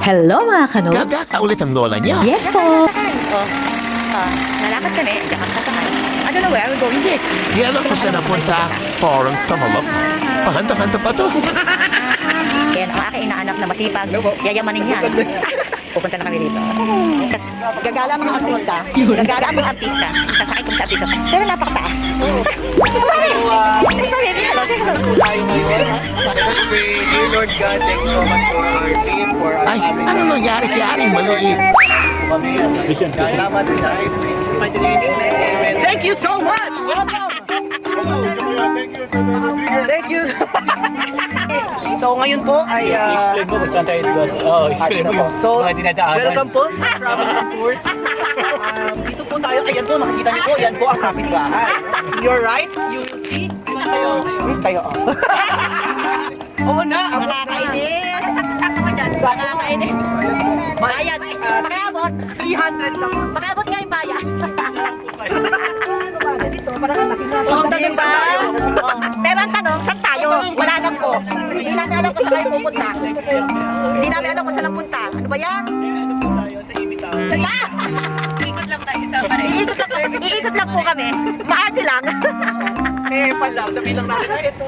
Hello mga kanots! Gagata ulit ang lola niya. Yes po! Nalakad kami, diyan kami sasakay. I don't know where we're going. Hindi, di alam ko saan napunta. Parang tumalok. Pahanda-handa pa to. Yan, ang aking inaanak na masipag. Yayamanin yan. Pupunta na kami dito. Kasi gagala ang mga artista. Gagala ang mga artista. Sasakay kami sa artista. Pero napakataas. Sorry, hello, say hello. Tayo ngayon. Because we, dear Lord God, thank you so much for our team, for our Ay, family. ano nangyari kay Aring maliit? Salamat sa Amen. Thank you so much! Welcome! Thank you! So ngayon po ay Explain mo kung saan tayo doon. Oo, explain mo yung So, mga dinadaanan. welcome po sa Travel and Tours. Dito po tayo. Ayan po, makikita niyo po. Yan po ang kapitbahay. In your right, you will see. Tayo. Oo na. Nakakainis. Sakto ka dyan. Nakakainis. Bayad. Pakiabot. 300 lang. Pakiabot nga yung bayad. Pumunta din saan tayo? Pero ang tanong, saan tayo? Wala lang po. Hindi namin alam kung saan kayo pupunta. Hindi namin alam kung saan ang punta. Ano ba yan? Sa Iikot lang tayo sa pare. Iikot lang po kami. Maarte lang. Eh, pala. Sabihin lang natin. Ito.